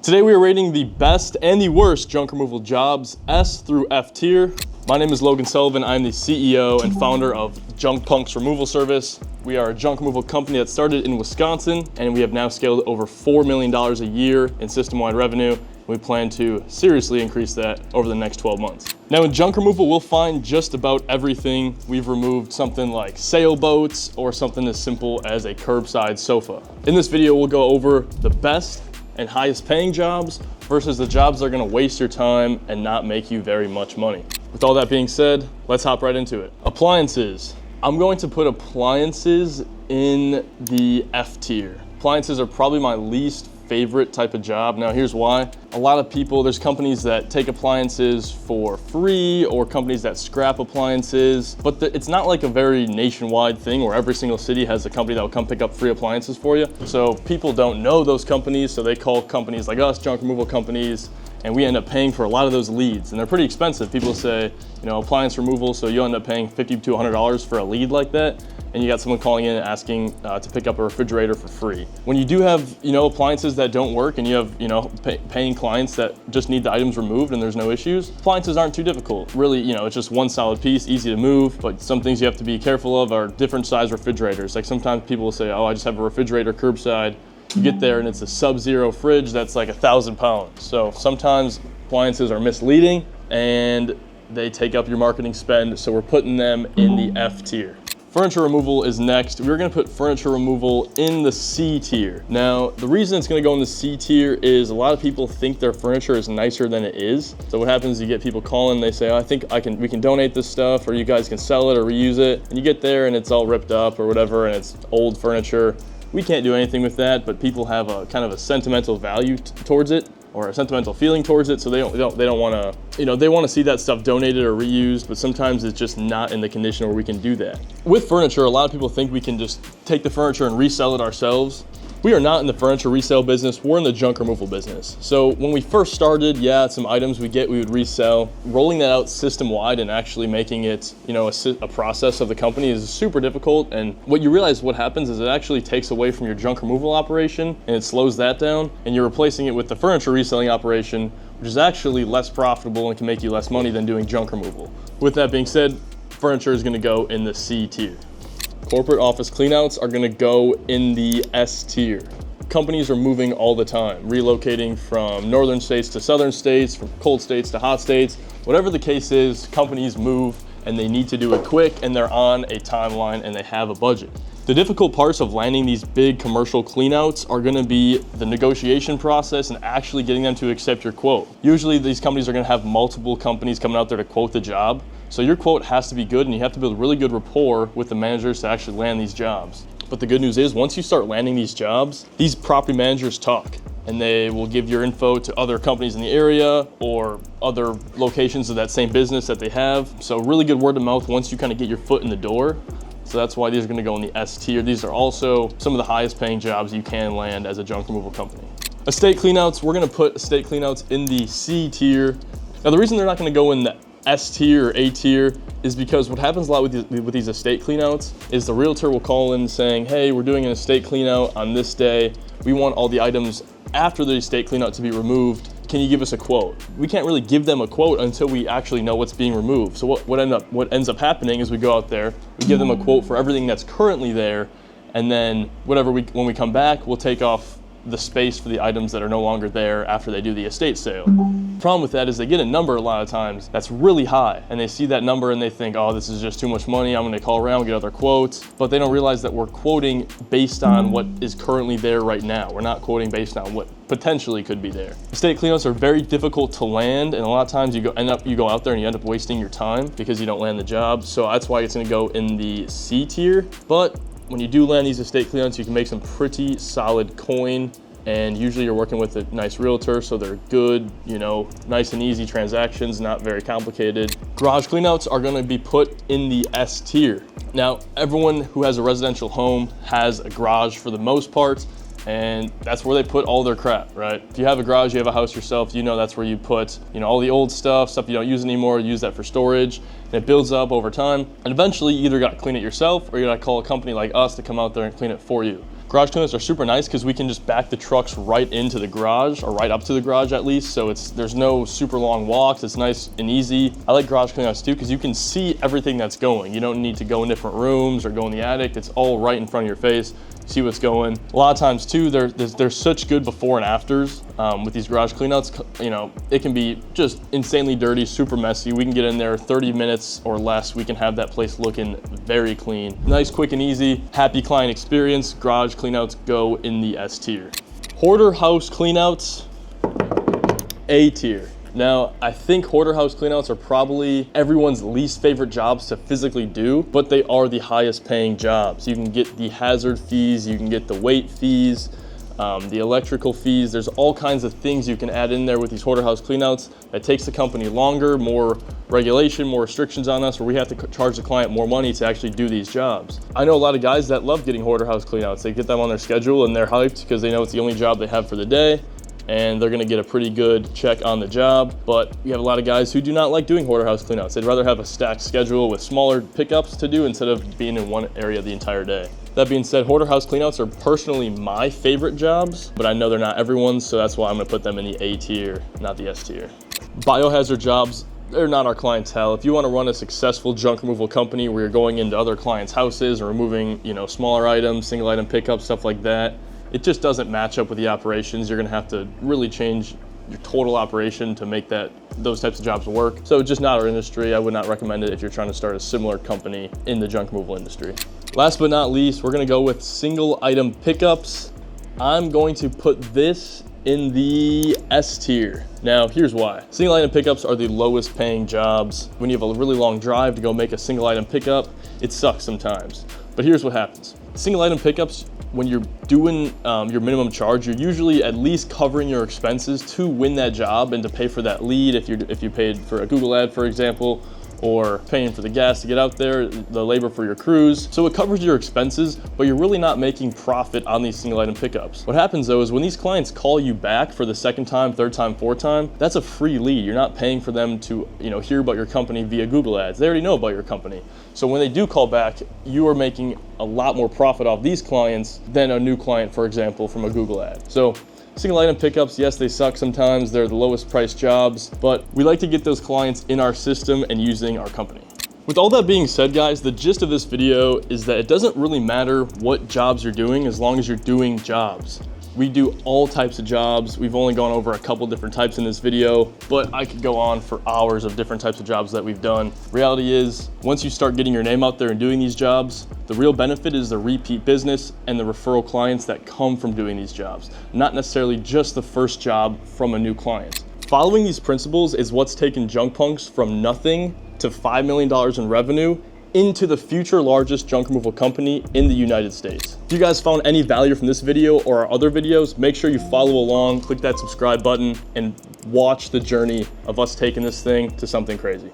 Today we are rating the best and the worst junk removal jobs, S through F tier. My name is Logan Sullivan. I'm the CEO and founder of Junk Punks Removal Service. We are a junk removal company that started in Wisconsin, and we have now scaled over $4 million a year in system-wide revenue. We plan to seriously increase that over the next 12 months. Now in junk removal, we'll find just about everything. We've removed something like sailboats or something as simple as a curbside sofa. In this video, we'll go over the best and highest paying jobs versus the jobs that are gonna waste your time and not make you very much money. With all that being said, let's hop right into it. Appliances. I'm going to put appliances in the F tier. Appliances are probably my least favorite type of job. Now here's why. A lot of people, there's companies that take appliances for free or companies that scrap appliances, but it's not like a very nationwide thing where every single city has a company that will come pick up free appliances for you. So people don't know those companies, so they call companies like us junk removal companies, and we end up paying for a lot of those leads, and they're pretty expensive. People say, you know, appliance removal, so you end up paying $50 to $100 for a lead like that, and you got someone calling in and asking to pick up a refrigerator for free. When you do have, you know, appliances that don't work and you have, you know, paying clients that just need the items removed and there's no issues, appliances aren't too difficult. Really, you know, it's just one solid piece, easy to move, but some things you have to be careful of are different size refrigerators. Like sometimes people will say, oh, I just have a refrigerator curbside. You get there and it's a sub-zero fridge that's like 1,000 pounds. So sometimes appliances are misleading and they take up your marketing spend, so we're putting them in the F tier. Furniture removal is next. We're gonna put furniture removal in the C tier. Now, the reason it's gonna go in the C tier is a lot of people think their furniture is nicer than it is. So what happens is you get people calling, they say, oh, I think we can donate this stuff, or you guys can sell it or reuse it. And you get there and it's all ripped up or whatever, and it's old furniture. We can't do anything with that, but people have a kind of a sentimental value towards it, or a sentimental feeling towards it, so they don't want to, you know, they want to see that stuff donated or reused, but sometimes it's just not in the condition where we can do that. With furniture, a lot of people think we can just take the furniture and resell it ourselves. We are not in the furniture resale business, we're in the junk removal business. So when we first started, yeah, some items we would resell. Rolling that out system-wide and actually making it, you know, a process of the company is super difficult. And what you realize what happens is it actually takes away from your junk removal operation and it slows that down, and you're replacing it with the furniture reselling operation, which is actually less profitable and can make you less money than doing junk removal. With that being said, furniture is gonna go in the C tier. Corporate office cleanouts are gonna go in the S tier. Companies are moving all the time, relocating from northern states to southern states, from cold states to hot states. Whatever the case is, companies move and they need to do it quick, and they're on a timeline and they have a budget. The difficult parts of landing these big commercial cleanouts are gonna be the negotiation process and actually getting them to accept your quote. Usually these companies are gonna have multiple companies coming out there to quote the job. So your quote has to be good, and you have to build really good rapport with the managers to actually land these jobs. But the good news is, once you start landing these jobs, these property managers talk, and they will give your info to other companies in the area or other locations of that same business that they have. So really good word of mouth once you kind of get your foot in the door. So that's why these are gonna go in the S tier. These are also some of the highest paying jobs you can land as a junk removal company. Estate cleanouts, we're gonna put estate cleanouts in the C tier. Now the reason they're not gonna go in the S tier or A tier is because what happens a lot with these estate cleanouts is the realtor will call in saying, hey, we're doing an estate cleanout on this day. We want all the items after the estate cleanout to be removed. Can you give us a quote? We can't really give them a quote until we actually know what's being removed. So what ends up happening is we go out there, we give them a quote for everything that's currently there, and then when we come back, we'll take off the space for the items that are no longer there after they do the estate sale. The problem with that is they get a number a lot of times that's really high, and they see that number and they think, oh, this is just too much money, I'm gonna call around, get other quotes, but they don't realize that we're quoting based on what is currently there right now. We're not quoting based on what potentially could be there. Estate cleanouts are very difficult to land, and a lot of times you go out there and you end up wasting your time because you don't land the job. So that's why it's gonna go in the C tier. But when you do land these estate cleanouts, you can make some pretty solid coin, and usually you're working with a nice realtor, so they're good, you know, nice and easy transactions, not very complicated. Garage cleanouts are gonna be put in the S tier. Now, everyone who has a residential home has a garage for the most part, and that's where they put all their crap, right? If you have a garage, you have a house yourself, you know that's where you put, you know, all the old stuff you don't use anymore, use that for storage, and it builds up over time. And eventually you either gotta clean it yourself or you gotta call a company like us to come out there and clean it for you. Garage cleanouts are super nice because we can just back the trucks right into the garage, or right up to the garage at least, so there's no super long walks. It's nice and easy. I like garage cleanouts too because you can see everything that's going. You don't need to go in different rooms or go in the attic. It's all right in front of your face. See what's going. A lot of times too, there's such good before and afters with these garage cleanouts. You know, it can be just insanely dirty, super messy. We can get in there 30 minutes or less. We can have that place looking very clean. Nice, quick and easy, happy client experience. Garage cleanouts go in the S tier. Hoarder house cleanouts, A tier. Now, I think hoarder house cleanouts are probably everyone's least favorite jobs to physically do, but they are the highest paying jobs. You can get the hazard fees, you can get the weight fees, the electrical fees. There's all kinds of things you can add in there with these hoarder house cleanouts. That takes the company longer, more regulation, more restrictions on us, where we have to charge the client more money to actually do these jobs. I know a lot of guys that love getting hoarder house cleanouts. They get them on their schedule and they're hyped because they know it's the only job they have for the day, and they're gonna get a pretty good check on the job. But we have a lot of guys who do not like doing hoarder house cleanouts. They'd rather have a stacked schedule with smaller pickups to do instead of being in one area the entire day. That being said, hoarder house cleanouts are personally my favorite jobs, but I know they're not everyone's, so that's why I'm gonna put them in the A tier, not the S tier. Biohazard jobs, they're not our clientele. If you wanna run a successful junk removal company where you're going into other clients' houses and removing, you know, smaller items, single item pickups, stuff like that, it just doesn't match up with the operations. You're gonna have to really change your total operation to make those types of jobs work. So just not our industry. I would not recommend it if you're trying to start a similar company in the junk removal industry. Last but not least, we're gonna go with single item pickups. I'm going to put this in the S tier. Now, here's why. Single item pickups are the lowest paying jobs. When you have a really long drive to go make a single item pickup, it sucks sometimes. But here's what happens. Single item pickups, when you're doing your minimum charge, you're usually at least covering your expenses to win that job and to pay for that lead if you paid for a Google ad, for example, or paying for the gas to get out there, the labor for your crews. So it covers your expenses, but you're really not making profit on these single item pickups. What happens though is when these clients call you back for the second time, third time, fourth time, that's a free lead. You're not paying for them to, you know, hear about your company via Google ads. They already know about your company. So when they do call back, you are making a lot more profit off these clients than a new client, for example, from a Google ad. So single item pickups, yes, they suck sometimes. They're the lowest priced jobs, but we like to get those clients in our system and using our company. With all that being said, guys, the gist of this video is that it doesn't really matter what jobs you're doing as long as you're doing jobs. We do all types of jobs. We've only gone over a couple different types in this video, but I could go on for hours of different types of jobs that we've done. Reality is, once you start getting your name out there and doing these jobs, the real benefit is the repeat business and the referral clients that come from doing these jobs, not necessarily just the first job from a new client. Following these principles is what's taken Junk Punks from nothing to $5 million in revenue into the future largest junk removal company in the United States. If you guys found any value from this video or our other videos, make sure you follow along, click that subscribe button, and watch the journey of us taking this thing to something crazy.